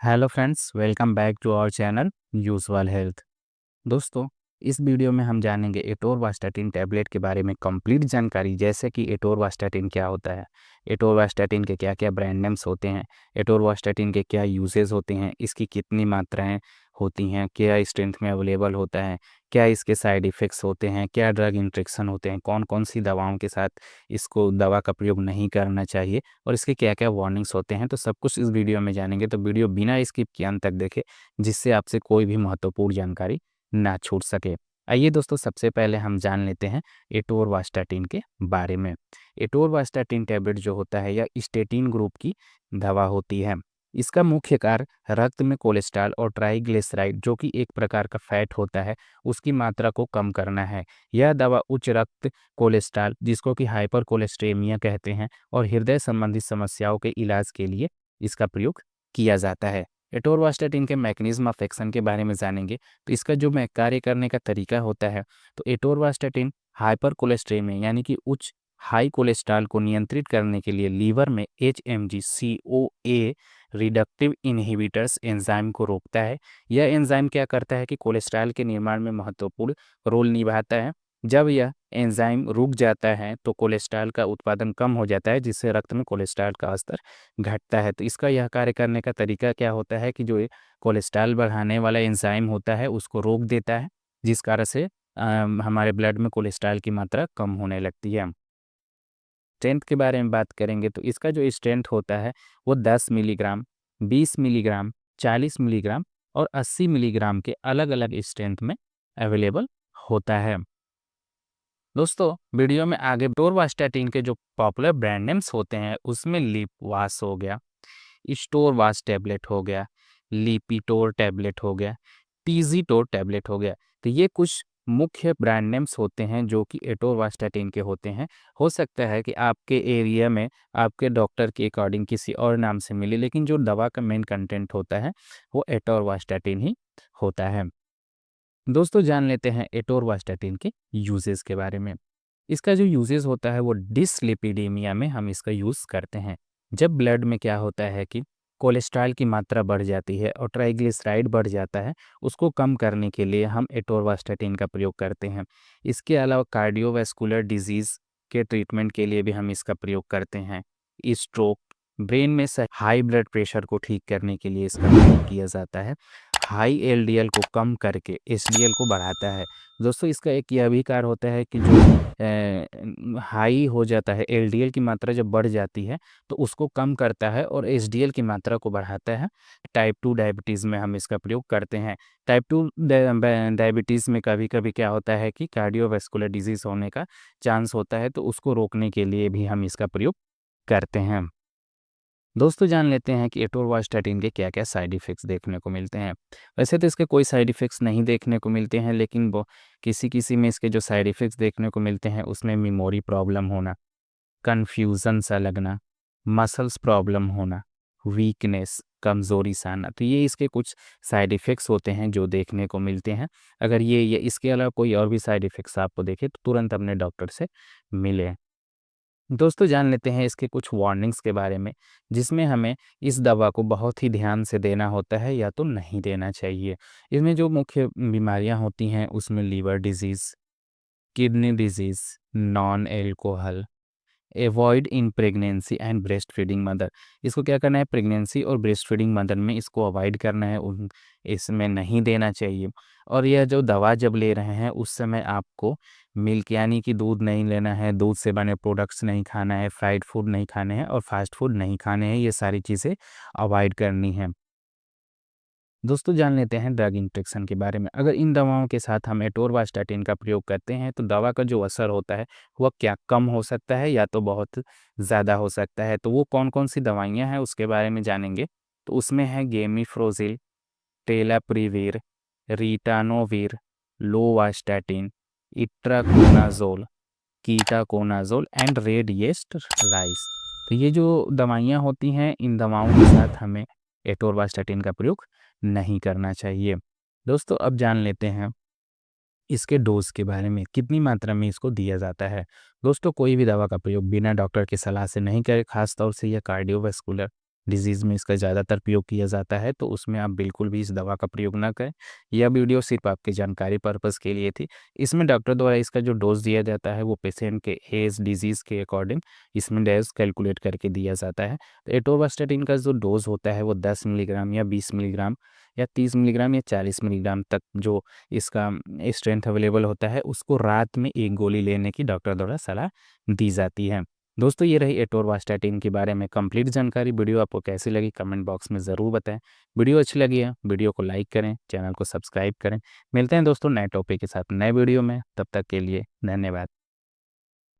Hello friends, welcome back to our channel usual health. दोस्तों, इस video में हम जानेंगे एटोरवास्टैटिन टैबलेट के बारे में कंप्लीट जानकारी, जैसे कि एटोरवास्टैटिन क्या होता है, एटोरवास्टैटिन के क्या क्या ब्रांड नेम्स होते हैं, एटोरवास्टैटिन के क्या यूजेस होते हैं, इसकी कितनी मात्राएं होती हैं, क्या स्ट्रेंथ में अवेलेबल होता है, क्या इसके साइड इफ़ेक्ट्स होते हैं, क्या ड्रग इंट्रैक्शन होते हैं, कौन कौन सी दवाओं के साथ इसको दवा का प्रयोग नहीं करना चाहिए और इसके क्या क्या वार्निंग्स होते हैं। तो सब कुछ इस वीडियो में जानेंगे, तो वीडियो बिना स्किप किए अंत तक देखें, जिससे आपसे कोई भी महत्वपूर्ण जानकारी ना छूट सके। आइए दोस्तों, सबसे पहले हम जान लेते हैं एटोरवास्टैटिन के बारे में। एटोरवास्टैटिन टैबलेट जो होता है, यह स्टेटिन ग्रुप की दवा होती है। इसका मुख्य कार्य रक्त में कोलेस्ट्रॉल और ट्राइग्लिसराइड, जो कि एक प्रकार का फैट होता है, उसकी मात्रा को कम करना है। यह दवा उच्च रक्त कोलेस्ट्रॉल, जिसको कि हाइपर कोलेस्ट्रेमिया कहते हैं, और हृदय संबंधी समस्याओं के इलाज के लिए इसका प्रयोग किया जाता है। एटोरवास्टैटिन के मैकेनिज्म ऑफ एक्शन के बारे में जानेंगे, तो इसका जो कार्य करने का तरीका होता है, तो एटोरवास्टैटिन हाइपर कोलेस्ट्रेमिया यानी कि उच्च हाई कोलेस्ट्रॉल को नियंत्रित करने के लिए लीवर में HMG CoA reductive inhibitors enzyme को रोकता है। यह एंजाइम क्या करता है कि कोलेस्ट्रॉल के निर्माण में महत्वपूर्ण रोल निभाता है। जब यह एंजाइम रुक जाता है तो कोलेस्ट्रॉल का उत्पादन कम हो जाता है, जिससे रक्त में कोलेस्ट्रॉल का स्तर घटता है। तो इसका यह कार्य करने का तरीका क्या होता है कि जो ये कोलेस्ट्रॉल बढ़ाने वाला एंजाइम होता है उसको रोक देता है, जिस कारण से हमारे ब्लड में कोलेस्ट्रॉल की मात्रा कम होने लगती है। स्ट्रेंथ के बारे में बात करेंगे, तो इसका जो स्ट्रेंथ होता है वो 10 मिलीग्राम, 20 मिलीग्राम, 40 मिलीग्राम और 80 मिलीग्राम के अलग अलग स्ट्रेंथ में अवेलेबल होता है। दोस्तों, वीडियो में आगे टोरवास्टैटिन के जो पॉपुलर ब्रांड नेम्स होते हैं, उसमें लिपवास हो गया, स्टोरवास टैबलेट हो गया, लिपिटोर टैबलेट हो गया, टीजीटोर टैबलेट हो गया। तो ये कुछ मुख्य ब्रांड नेम्स होते हैं जो कि एटोरवास्टैटिन के होते हैं। हो सकता है कि आपके एरिया में आपके डॉक्टर के अकॉर्डिंग किसी और नाम से मिले, लेकिन जो दवा का मेन कंटेंट होता है वो एटोरवास्टैटिन ही होता है। दोस्तों, जान लेते हैं एटोरवास्टैटिन के यूजेस के बारे में। इसका जो यूजेस होता है वो डिसलिपिडीमिया में हम इसका यूज़ करते हैं। जब ब्लड में क्या होता है कि कोलेस्ट्रॉल की मात्रा बढ़ जाती है और ट्राइग्लिसराइड बढ़ जाता है, उसको कम करने के लिए हम एटोरवास्टैटिन का प्रयोग करते हैं। इसके अलावा कार्डियोवैस्कुलर डिजीज़ के ट्रीटमेंट के लिए भी हम इसका प्रयोग करते हैं। स्ट्रोक, ब्रेन में हाई ब्लड प्रेशर को ठीक करने के लिए इसका प्रयोग किया जाता है। हाई एलडीएल को कम करके एचडीएल को बढ़ाता है। दोस्तों, इसका एक यह भी कार्य होता है कि जो हाई हो जाता है, एलडीएल की मात्रा जब बढ़ जाती है तो उसको कम करता है और एचडीएल की मात्रा को बढ़ाता है। टाइप 2 डायबिटीज़ में हम इसका प्रयोग करते हैं। टाइप 2 डायबिटीज़ में कभी कभी क्या होता है कि कार्डियोवैस्कुलर डिजीज़ होने का चांस होता है, तो उसको रोकने के लिए भी हम इसका प्रयोग करते हैं। दोस्तों, जान लेते हैं कि एटोरवास्टैटिन के क्या क्या साइड इफ़ेक्ट्स देखने को मिलते हैं। वैसे तो इसके कोई साइड इफ़ेक्ट्स नहीं देखने को मिलते हैं, लेकिन वो किसी किसी में इसके जो साइड इफ़ेक्ट्स देखने को मिलते हैं उसमें मेमोरी प्रॉब्लम होना, कन्फ्यूज़न सा लगना, मसल्स प्रॉब्लम होना, वीकनेस, कमज़ोरी सा आना। तो ये इसके कुछ साइड इफ़ेक्ट्स होते हैं जो देखने को मिलते हैं। अगर ये इसके अलावा कोई और भी साइड इफ़ेक्ट्स आपको दिखे तो तुरंत अपने डॉक्टर से मिलें। दोस्तों, जान लेते हैं इसके कुछ वार्निंग्स के बारे में, जिसमें हमें इस दवा को बहुत ही ध्यान से देना होता है या तो नहीं देना चाहिए। इसमें जो मुख्य बीमारियां होती हैं उसमें liver disease, kidney disease, non alcohol, avoid in pregnancy and breast feeding mother. इसको क्या करना है, प्रेगनेंसी और ब्रेस्ट फीडिंग मदर में इसको अवॉइड करना है, इसमें नहीं देना चाहिए। और यह जो दवा जब ले रहे हैं उस समय आपको मिल्क यानी कि दूध नहीं लेना है, दूध से बने प्रोडक्ट्स नहीं खाना है, फ्राइड फूड नहीं खाने हैं और फास्ट फूड नहीं खाने हैं। ये सारी चीज़ें अवॉइड करनी है। दोस्तों, जान लेते हैं ड्रग इंट्रैक्शन के बारे में। अगर इन दवाओं के साथ हम एटोरवास्टैटिन का प्रयोग करते हैं तो दवा का जो असर होता है वह क्या कम हो सकता है या तो बहुत ज़्यादा हो सकता है। तो वो कौन कौन सी दवाइयाँ हैं उसके बारे में जानेंगे। तो उसमें है gemfibrozil, telaprevir, ritonavir, lovastatin, itraconazole, ketoconazole and red yeast rice. तो ये जो दवाइयाँ होती हैं, इन दवाओं के साथ हमें एटोरवास्टैटिन का प्रयोग नहीं करना चाहिए। दोस्तों, अब जान लेते हैं इसके डोज़ के बारे में, कितनी मात्रा में इसको दिया जाता है। दोस्तों, कोई भी दवा का प्रयोग बिना डॉक्टर की सलाह से नहीं करें, खास तौर से यह कार्डियोवैस्कुलर डिजीज़ में इसका ज़्यादातर प्रयोग किया जाता है, तो उसमें आप बिल्कुल भी इस दवा का प्रयोग ना करें। यह वीडियो सिर्फ आपकी जानकारी पर्पज़ के लिए थी। इसमें डॉक्टर द्वारा इसका जो डोज़ दिया जाता है वो पेशेंट के एज, डिजीज़ के अकॉर्डिंग इसमें डोज़ कैलकुलेट करके दिया जाता है। तो एटोवास्टैटिन का जो डोज़ होता है वो 10 मिलीग्राम या 20 मिलीग्राम या 30 मिलीग्राम या 40 मिलीग्राम तक जो इसका स्ट्रेंथ अवेलेबल होता है, उसको रात में 1 गोली लेने की डॉक्टर द्वारा सलाह दी जाती है। दोस्तों, ये रही एटोवास्टैटिन के बारे में कंप्लीट जानकारी। वीडियो आपको कैसी लगी कमेंट बॉक्स में ज़रूर बताएं। वीडियो अच्छी लगी है वीडियो को लाइक करें, चैनल को सब्सक्राइब करें। मिलते हैं दोस्तों नए टॉपिक के साथ नए वीडियो में, तब तक के लिए धन्यवाद।